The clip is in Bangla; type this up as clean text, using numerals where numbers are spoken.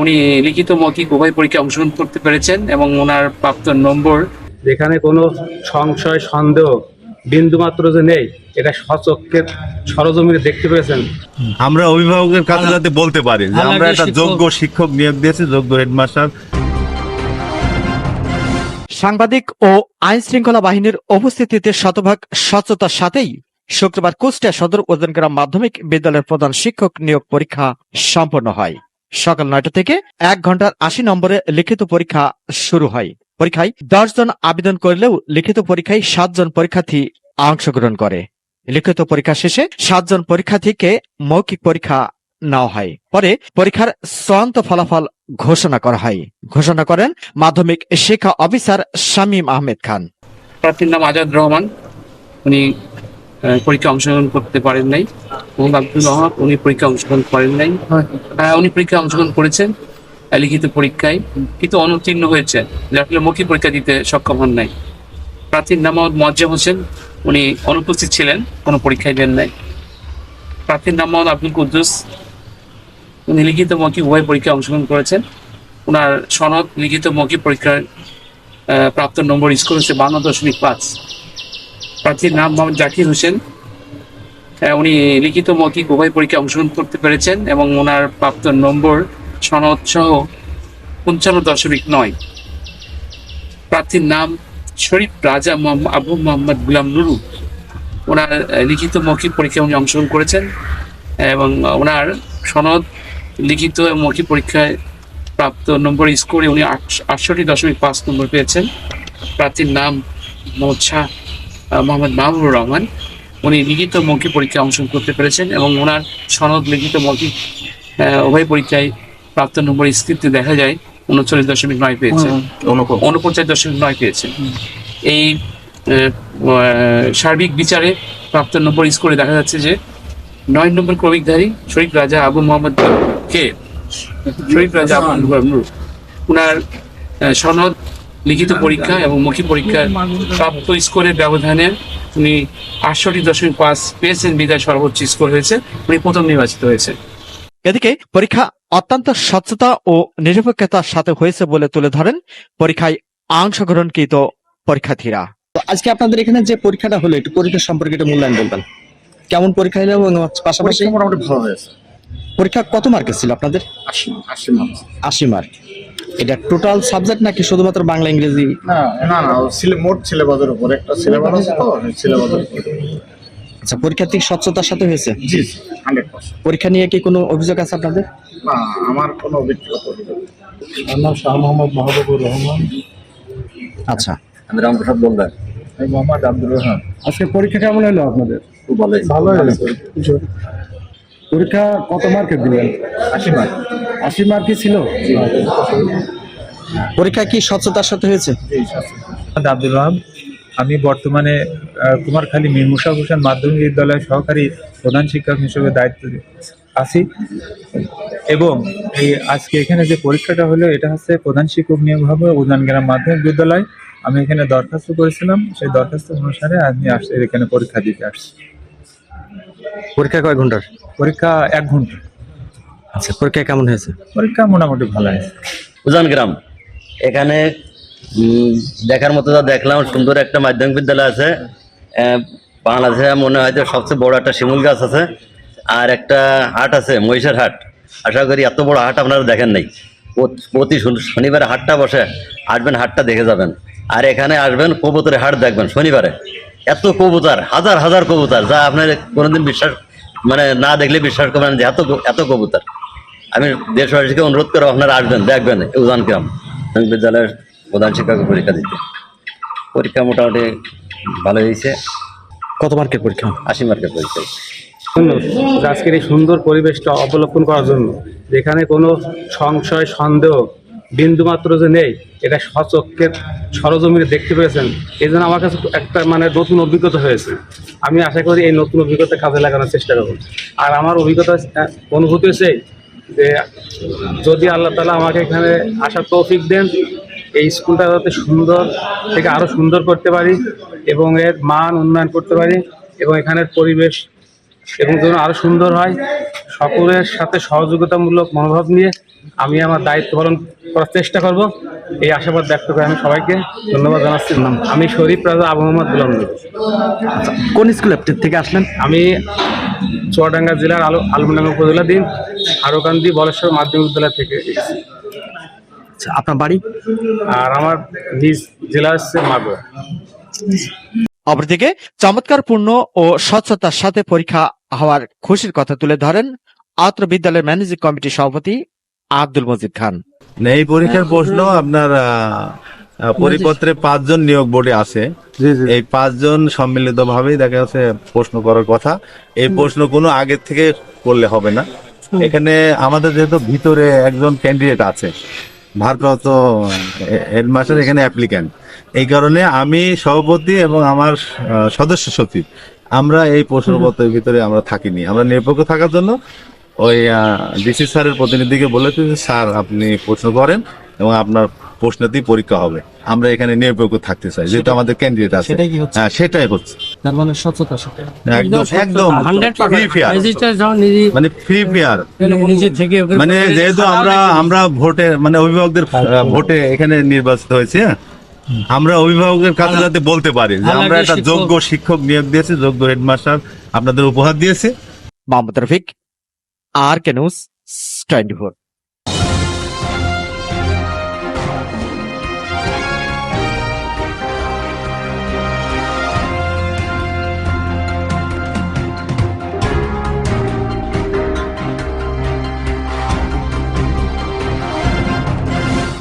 উনি লিখিত মৌখিক উভয় পরীক্ষায় অংশগ্রহণ করতে পেরেছেন এবং ওনার প্রাপ্ত নম্বর, যেখানে কোনো সংশয় সন্দেহ বিন্দুমাত্র যে নেই, এটা সচক্ষে সরজমিনে দেখতে পেয়েছেন। আমরা অভিভাবকের কাছে যাতে বলতে পারি যে আমরা একটা যোগ্য শিক্ষক নিয়োগ দিয়েছি, যোগ্য হেডমাস্টার। সাংবাদিক ও আইন শৃঙ্খলা বাহিনীর উপস্থিতিতে শতভাগ স্বচ্ছতার সাথেই শুক্রবার কুষ্টিয়া সদর ওজনগ্রাম মাধ্যমিক বিদ্যালয়ের প্রধান শিক্ষক নিয়োগ পরীক্ষা সম্পন্ন হয়। সকাল 9টা থেকে 1 ঘন্টার 80 নম্বরে লিখিত পরীক্ষা শুরু হয়। পরীক্ষায় 10 জন আবেদন করলেও লিখিত পরীক্ষায় 7 জন পরীক্ষার্থী অংশগ্রহণ করে। লিখিত পরীক্ষা শেষে 7 জন পরীক্ষার্থীকে মৌখিক পরীক্ষা নেওয়া হয়। পরে পরীক্ষার চূড়ান্ত ফলাফল ঘোষণা করা হয়। ঘোষণা করেন মাধ্যমিক শিক্ষা অফিসার শামীম আহমেদ খান। প্রার্থীর নাম আজাদ রহমান, উনি পরীক্ষায় অংশগ্রহণ করতে পারেন নাই। মোহাম্মদ আব্দুল ওহাব, উনি পরীক্ষায় অংশগ্রহণ করেন নাই। উনি পরীক্ষায় অংশগ্রহণ করেছেন লিখিত পরীক্ষায়, কিন্তু অনুত্তীর্ণ হয়েছেন, যার ফলে মৌখিক পরীক্ষা দিতে সক্ষম হন নাই। প্রার্থীর নাম মোহাম্মদ মোয়াজ্জেম হোসেন, উনি অনুপস্থিত ছিলেন, কোনো পরীক্ষায় দেন নাই। প্রার্থীর নাম মোহাম্মদ আব্দুল কুদ্দুস, উনি লিখিত মৌখিক উভয় পরীক্ষায় অংশগ্রহণ করেছেন। ওনার সনদ লিখিত মৌখিক পরীক্ষার প্রাপ্ত নম্বর স্কোর হচ্ছে 52.5। প্রার্থীর নাম মোহাম্মদ জাকির হোসেন, উনি লিখিত মৌখিক উভয় পরীক্ষায় অংশগ্রহণ করতে পেরেছেন এবং ওনার প্রাপ্ত নম্বর সনদ সহ 55.9। প্রার্থীর নাম শরীফ রাজা আবু মোহাম্মদ গুলাম নুরু, ওনার লিখিত মৌখিক পরীক্ষায় উনি অংশগ্রহণ করেছেন এবং ওনার সনদ লিখিত মৌখিক পরীক্ষায় প্রাপ্ত নম্বর স্কোরে উনি 68.5 নম্বর পেয়েছেন। প্রার্থীর নাম মোহাম্মদ মাহবুবুর রহমান, উনি লিখিত মৌখিক পরীক্ষায় অংশগ্রহণ করতে পেরেছেন এবং ওনার সনদ লিখিত মৌখিক উভয় পরীক্ষায় প্রাপ্ত নম্বর স্ক্রিপ্টে দেখা যায় 39.9 পেয়েছেন, 49.9 পেয়েছেন। এই সার্বিক বিচারে প্রাপ্ত নম্বর স্কোরে দেখা যাচ্ছে যে 9 নম্বর ক্রমিকধারী শরীফ রাজা আবু মোহাম্মদ উনার সনদ লিখিত পরীক্ষা এবং মৌখিক পরীক্ষার প্রাপ্ত স্কোরের ব্যবধানে উনি 68.5 পেয়েছেন, বিদায় সর্বোচ্চ স্কোর হয়েছে, উনি প্রথম নির্বাচিত হয়েছে। এদিকে পরীক্ষা অত্যন্ত স্বচ্ছতা ও নিরপেক্ষতার সাথে হয়েছে বলে তুলে ধরেন পরীক্ষায় অংশগ্রহণকৃত পরীক্ষার্থীরা। আজকে আপনাদের এখানে যে পরীক্ষাটা হলো, একটু পরীক্ষা সম্পর্কে একটু মূল্যায়ন বলবেন। কেমন পরীক্ষা হলো এবং পাশাপাশি মোটামুটি ভালো হয়েছে। পরীক্ষা কত মার্কের ছিল আপনাদের? 80 মার্ক। 80 মার্ক। এটা টোটাল সাবজেক্ট নাকি শুধুমাত্র বাংলা ইংরেজি? না না না, মোট সিলেবাসের উপর একটা সিলেবাস আছে, তো সিলেবাসের উপর। আচ্ছা, পরীক্ষার্থী স্বচ্ছতার সাথে হয়েছে? জি 100%। পরীক্ষা নিয়ে কি কোনো অভিযোগ আছে আপনাদের? না, আমার কোনো ব্যক্তিগত অভিযোগ নেই। আমার নাম শাহ মোহাম্মদ মাহবুবুর রহমান। আচ্ছা, আমি রামপ্রসাদ বললেন। আমি মোহাম্মদ আব্দুর রহমান। আজকে পরীক্ষা কেমন হলো আপনাদের? খুব ভালো হয়েছে। ভালো হয়েছে। পরীক্ষা কত মার্কের দিলেন? 80 মার্ক। 80 মার্কই ছিল। পরীক্ষা কি স্বচ্ছতার সাথে হয়েছে? আব্দুল ওয়াহাব, আমি বর্তমানে কুমারখালী মীর মুশাররফ হোসেন মাধ্যমিক বিদ্যালয়ের সহকারী প্রধান শিক্ষক হিসেবে দায়িত্ব আছি এবং এই আজকে এখানে যে পরীক্ষাটা হলো এটা হচ্ছে প্রধান শিক্ষক নিয়োগ হবে উজানগ্রাম মাধ্যমিক বিদ্যালয়। আমি এখানে দরখাস্ত করেছিলাম, সেই দরখাস্ত অনুসারে আমি আসছি এখানে পরীক্ষা দিতে আসছি। পরীক্ষা কয় ঘন্টার? পরীক্ষা 1 ঘন্টা। আচ্ছা, পরীক্ষা কেমন হয়েছে? পরীক্ষা মোটামুটি ভালো হয়েছে। উজানগ্রাম এখানে দেখার মতো যা দেখলাম, সুন্দর একটা মাধ্যমিক বিদ্যালয় আছে। বাংলাদেশে মনে হয় যে সবচেয়ে বড় একটা শিমুল গাছ আছে, আর একটা হাট আছে, মহিষের হাট। আশা করি এত বড় হাট আপনারা দেখেন নাই। প্রতি শনিবারে হাটটা বসে, আসবেন, হাটটা দেখে যাবেন। আর এখানে আসবেন, কবুতরের হাট দেখবেন শনিবারে। এত কবুতর, হাজার হাজার কবুতর, যা আপনার কোনোদিন বিশ্বাস না দেখলে বিশ্বাস করবেন যে এত কবুতর। আমি দেশবাসীকে অনুরোধ করবো আপনারা আসবেন, দেখবেন উজানগ্রাম বিদ্যালয়ের প্রধান শিক্ষকের পরীক্ষা দিতে। পরীক্ষা মোটামুটি ভালো হয়েছে। কত মার্কের পরীক্ষা? 80 মার্কের পরীক্ষা। আজকের এই সুন্দর পরিবেশটা অবলম্বন করার জন্য, যেখানে কোনো সংশয় সন্দেহ বিন্দুমাত্র যে নেই, এটা সচক্ষে সরজমিনে দেখতে পেয়েছেন। এই জন্য আমার কাছে একটা নতুন অভিজ্ঞতা হয়েছে। আমি আশা করি এই নতুন অভিজ্ঞতা কাজে লাগানোর চেষ্টা করব। আর আমার অভিজ্ঞতা অনুভূতি হচ্ছে যে যদি আল্লাহ তাআলা আমাকে এখানে আসার তৌফিক দেন, এই স্কুলটা যাতে সুন্দর থেকে আরও সুন্দর করতে পারি এবং এর মান উন্নয়ন করতে পারি এবং এখানের পরিবেশ এবং যেন আরও সুন্দর হয়, সকলের সাথে সহযোগিতামূলক মনোভাব নিয়ে আমি আমার দায়িত্ব পালন করার চেষ্টা করব, এই আশাবাদ ব্যক্ত করে আমি সবাইকে ধন্যবাদ জানাচ্ছি। আমি শরীফ রাজা আবু মোহাম্মদ গোলাম নবী। কোন স্কুল থেকে আসলেন? আমি চুয়াডাঙ্গা জেলার আলমডাঙ্গা উপজেলাধীন হারোকান্দি বলেশ্বর মাধ্যমিক বিদ্যালয় থেকে এসেছি। আচ্ছা, আপনার বাড়ি? আর আমার নিজ জেলা হচ্ছে মাগুরা। অপরদিকে চমৎকারপূর্ণ ও স্বচ্ছতার সাথে পরীক্ষা হওয়ার খুশির কথা তুলে ধরেন আত্র বিদ্যালয়ের ম্যানেজিং কমিটির সভাপতি আব্দুল মজিদ খান। এই পরীক্ষার প্রশ্ন আপনার পরিপত্রে 5 জন নিয়োগ বোর্ডে আছে। এই 5 জন সম্মিলিত ভাবেই দেখা যাচ্ছে প্রশ্ন করার কথা। এই প্রশ্ন কোনো আগে থেকে করলে হবে না। এখানে আমাদের যেহেতু ভিতরে একজন ক্যান্ডিডেট আছে, ভারপ্রাপ্ত হেডমাস্টার এখানে অ্যাপ্লিক্যান্ট, এই কারণে আমি সভাপতি এবং আমার সদস্য সচিব আমরা এই প্রশ্নপত্রের ভিতরে আমরা থাকিনি। আমরা নিরপেক্ষ থাকার জন্য ওই ডিসি স্যারের প্রতিনিধিকে বলেছি যে স্যার আপনি প্রশ্ন করেন এবং আপনার প্রশ্নতেই পরীক্ষা হবে। আমরা এখানে নিরপেক্ষ থাকতে চাই, যেহেতু আমাদের ক্যান্ডিডেট আছে। হ্যাঁ, সেটাই হচ্ছে। তার মানে স্বচ্ছতার সাথে একদম একদম ফ্রি ফেয়ার, মানে ফ্রি ফেয়ার। মানে যেহেতু আমরা ভোটে মানে অভিভাবকদের ভোটে এখানে নির্বাচিত হয়েছি, হ্যাঁ, আমরা অভিভাবকের কাছে যাতে বলতে পারি যে আমরা একটা যোগ্য শিক্ষক নিয়োগ দিয়েছি, যোগ্য হেডমাস্টার আপনাদের উপহার দিয়েছি। Mohammad Rafiq, RK News 24।